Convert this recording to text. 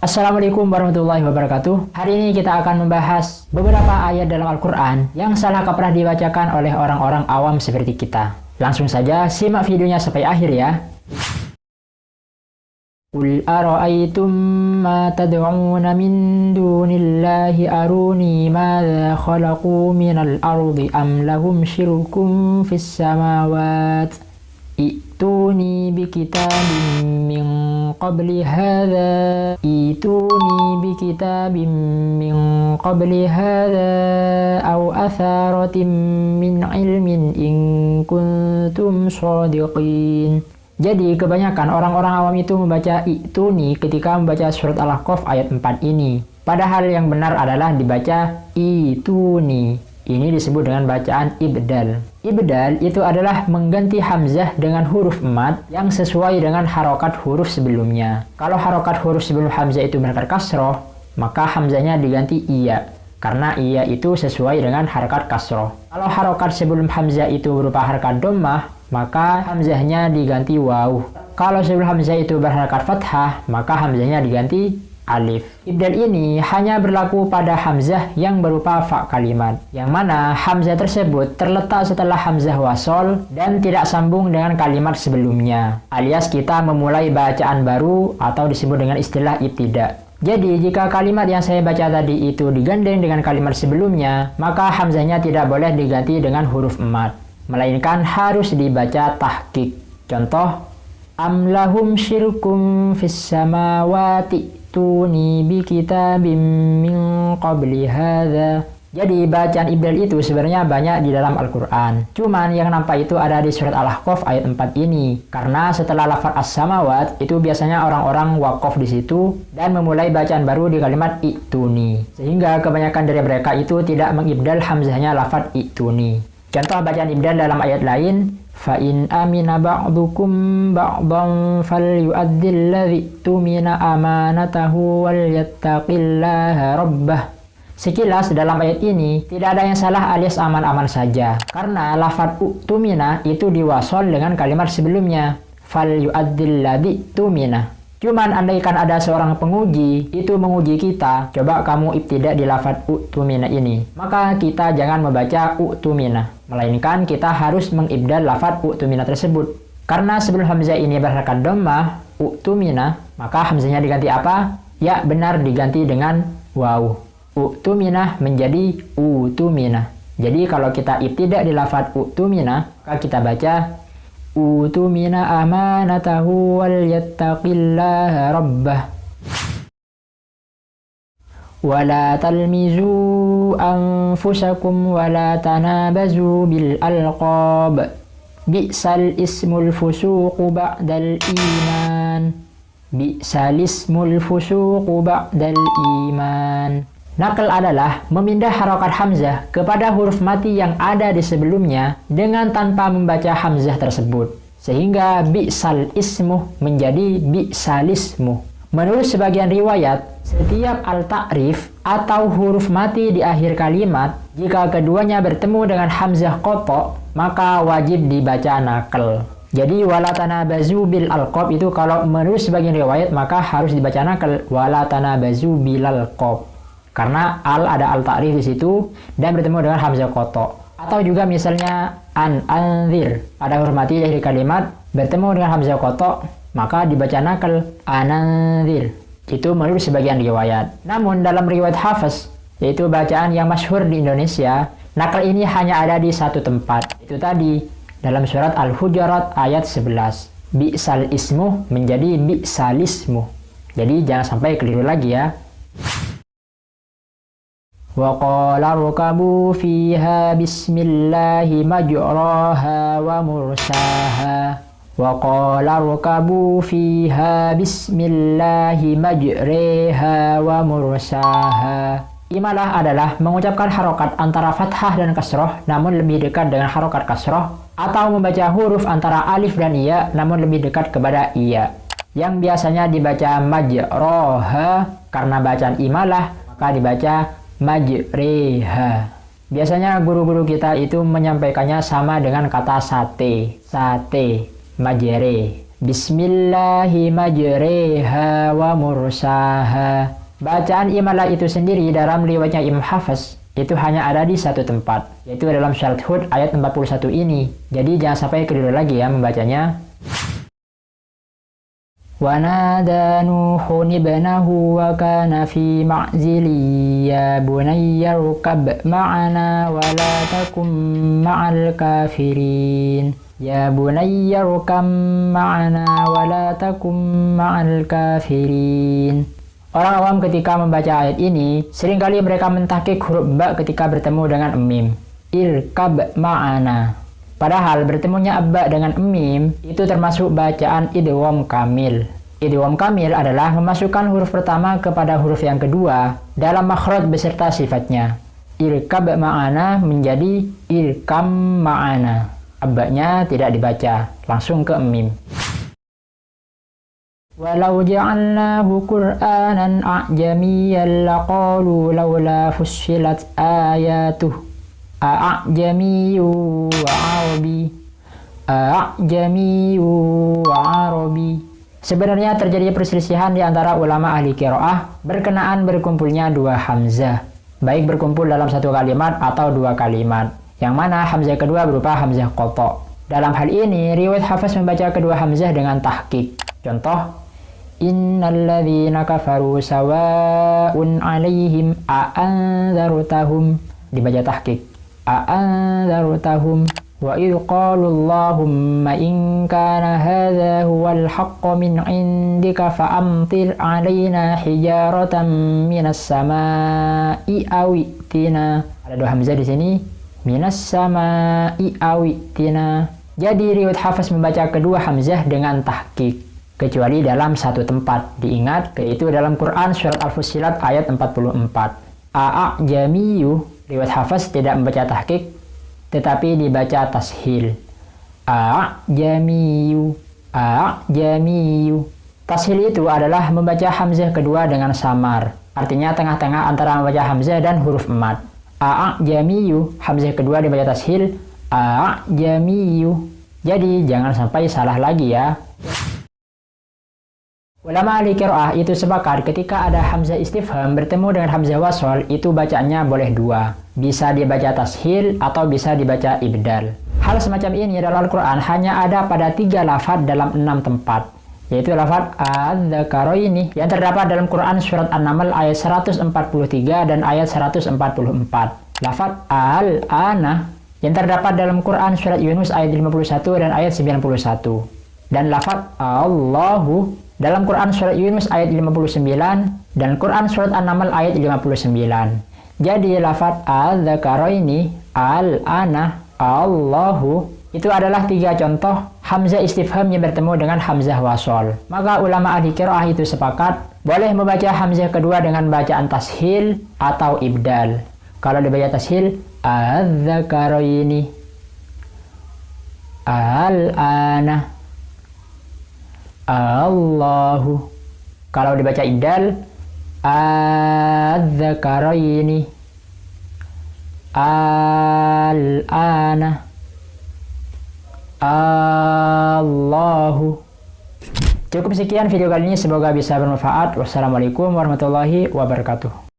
Assalamualaikum warahmatullahi wabarakatuh. Hari ini kita akan membahas beberapa ayat dalam Al-Quran yang salah kaprah dibacakan oleh orang-orang awam seperti kita. Langsung saja simak videonya sampai akhir ya. Qul ara'aytum ma tad'una min dunillahi aruni madza khalaqu minal ardi am lahum syirkun fis samawati. Ituni bikitabim min qabli hadha aw atharatin min ilmin in kuntum shadiqin. Jadi kebanyakan orang-orang awam itu membaca ituni ketika membaca surat Al-Ahqaf ayat 4 ini. Padahal yang benar adalah dibaca ituni. Ini disebut dengan bacaan ibdal. Ibdal itu adalah mengganti hamzah dengan huruf mat yang sesuai dengan harokat huruf sebelumnya. Kalau harokat huruf sebelum hamzah itu berharokat kasroh, maka hamzahnya diganti iya. Karena iya itu sesuai dengan harokat kasroh. Kalau harokat sebelum hamzah itu berupa harokat dhammah, maka hamzahnya diganti waw. Kalau sebelum hamzah itu berharokat fathah, maka hamzahnya diganti alif. Ibdal ini hanya berlaku pada hamzah yang berupa fa kalimat, yang mana hamzah tersebut terletak setelah hamzah wasol dan tidak sambung dengan kalimat sebelumnya, alias kita memulai bacaan baru atau disebut dengan istilah ibtida. Jadi jika kalimat yang saya baca tadi itu digandeng dengan kalimat sebelumnya, maka hamzahnya tidak boleh diganti dengan huruf mat, melainkan harus dibaca tahqiq. Contoh, am lahum syirkum fis samawati Tuni bi kitabim min qabli hadza. Jadi bacaan ibdal itu sebenarnya banyak di dalam Al-Quran. Cuman yang nampak itu ada di surat Al-Ahqaf ayat 4 ini. Karena setelah lafaz as-samawat itu biasanya orang-orang wakaf di situ dan memulai bacaan baru di kalimat ituni. Sehingga kebanyakan dari mereka itu tidak mengibdal hamzahnya lafaz ituni. Contoh bacaan ibdal dalam ayat lain, fa in amina ba'dukum ba'dan falyu'addil ladzi tumina amanatahu wal yattaqillaha rabbah. Sekilas dalam ayat ini tidak ada yang salah alias aman-aman saja, karena lafaz tumina itu diwasol dengan kalimat sebelumnya, falyu'addil ladzi tumina. Cuman andaikan ada seorang penguji itu menguji kita, coba kamu ibtidak di lafaz tumina ini, maka kita jangan membaca tumina, melainkan kita harus mengibdal lafaz tumina tersebut. Karena sebelum hamzah ini berharokat dhammah, tumina, maka hamzahnya diganti apa? Ya, benar, diganti dengan waw. Tumina menjadi utumina. Jadi kalau kita ibtidak di lafaz tumina, maka kita baca utumina amanatahu wal yattaqillaha rabbah. Wala talmizu anfusakum wala tanabazu bil alqab. Bi'sal ismul fusuqu ba'dal iman. Bi'sal ismul fusuqu ba'dal iman. Naql adalah memindah harokat hamzah kepada huruf mati yang ada di sebelumnya dengan tanpa membaca hamzah tersebut. Sehingga bi'sal ismuh menjadi bi'salismuh. Menurut sebagian riwayat, setiap al-ta'rif atau huruf mati di akhir kalimat, jika keduanya bertemu dengan hamzah qata', maka wajib dibaca naql. Jadi wala tanabazu bil alqab itu kalau menurut sebagian riwayat maka harus dibaca naql, wala tanabazu bil alqab. Karena ada al-ta'rif di situ dan bertemu dengan hamzah qata'. Atau juga misalnya anzir, ada huruf mati di kalimat bertemu dengan hamzah qata', maka dibaca naql anzir. Itu menurut sebagian riwayat. Namun dalam riwayat Hafiz, yaitu bacaan yang masyhur di Indonesia, naql ini hanya ada di satu tempat. Itu tadi dalam surat Al-Hujurat ayat 11. Bi'sal ismuh menjadi bi'salismuh. Jadi jangan sampai keliru lagi ya. Wa qala rukabu fiha bismillahi majraha wa mursaha. Wa qala rukabu fiha bismillahi majreha wa mursaha. Imalah adalah mengucapkan harokat antara fathah dan kasroh namun lebih dekat dengan harokat kasroh, atau membaca huruf antara alif dan iya namun lebih dekat kepada iya, yang biasanya dibaca majroha. Karena bacaan imalah maka dibaca majreha. Biasanya guru-guru kita itu menyampaikannya sama dengan kata sate, majere. Bismillahi majreha wa mursaha. Bacaan imalah itu sendiri dalam riwayatnya Imam Hafiz itu hanya ada di satu tempat, yaitu dalam surat Hud ayat 41 ini. Jadi jangan sampai keliru lagi ya membacanya. وَنَادَى نُوحٌ ابْنَهُ وَكَانَ فِي مَعْزِلٍ يَا بُنَيَّ ارْكَبْ مَعَنَا وَلَا تَكُن مَّعَ الْكَافِرِينَ يَا بُنَيَّ ارْكَبْ مَعَنَا وَلَا تَكُن مَّعَ الْكَافِرِينَ. Orang awam ketika membaca ayat ini, seringkali mereka mentahqiq huruf ba ketika bertemu dengan mim. Irkab ma'ana. Padahal bertemunya abba dengan mim itu termasuk bacaan idgham kamil. Idgham kamil adalah memasukkan huruf pertama kepada huruf yang kedua dalam makhraj beserta sifatnya. Irkab ma'ana menjadi irkam ma'ana. Abbanya tidak dibaca, langsung ke mim. Walau ja'alnahu Qur'anan a'jamiyyan laqalu laula fussilat ayatuh. A'jamiyyu wa arabi. A'jamiyyu wa arabi. Sebenarnya terjadi perselisihan di antara ulama ahli qiraah berkenaan berkumpulnya dua hamzah, baik berkumpul dalam satu kalimat atau dua kalimat, yang mana hamzah kedua berupa hamzah qata'. Dalam hal ini, riwayat Hafiz membaca kedua hamzah dengan tahqiq. Contoh, innalladzina kafaru sawa'un 'alaihim a'anzartahum, dibaca tahqiq. A'anzartahum wa idh qalu Allahumma in kana hadha huwal haqqu min 'indika fa'amtir 'alaina hijaratan minas sama'i aw i'tina. Ada dua hamzah di sini. Minas sama'i aw i'tina. Jadi riwayat Hafiz membaca kedua hamzah dengan tahqiq, kecuali dalam satu tempat. Diingat, yaitu dalam Quran surat Al-Fussilat ayat 44. A'jamiyyu, riwayat Hafiz tidak membaca tahqiq, tetapi dibaca tashil. A'jamiyyu, a'jamiyyu. Tashil itu adalah membaca hamzah kedua dengan samar, artinya tengah-tengah antara membaca hamzah dan huruf mad. A'jamiyyu, hamzah kedua dibaca tashil. A'jamiyyu. Jadi jangan sampai salah lagi ya. Ulama ahli qiraah itu sepakat ketika ada hamzah istifham bertemu dengan hamzah wasol, itu bacaannya boleh dua. Bisa dibaca tashil atau bisa dibaca ibdal. Hal semacam ini dalam Al-Quran hanya ada pada 3 lafaz dalam 6 tempat, yaitu lafaz adz-dzakaraini yang terdapat dalam Quran surat An-Naml ayat 143 dan ayat 144. Lafaz al-ana yang terdapat dalam Quran surat Yunus ayat 51 dan ayat 91. Dan lafaz Allahu dalam Quran surat Yunus ayat 59 dan Quran surat An-Naml ayat 59. Jadi lafaz adz-dzakaraini, al-ana, Allahu itu adalah 3 contoh hamzah istifham yang bertemu dengan hamzah wasol. Maka ulama ahli qiraah itu sepakat boleh membaca hamzah kedua dengan bacaan tashil atau ibdal. Kalau dibaca tashil, adz-dzakaraini, al-ana, Allahu. Kalau dibaca ibdal, adz-dzakaraini, al-ana, Allahu. Cukup sekian video kali ini, semoga bisa bermanfaat. Wassalamualaikum warahmatullahi wabarakatuh.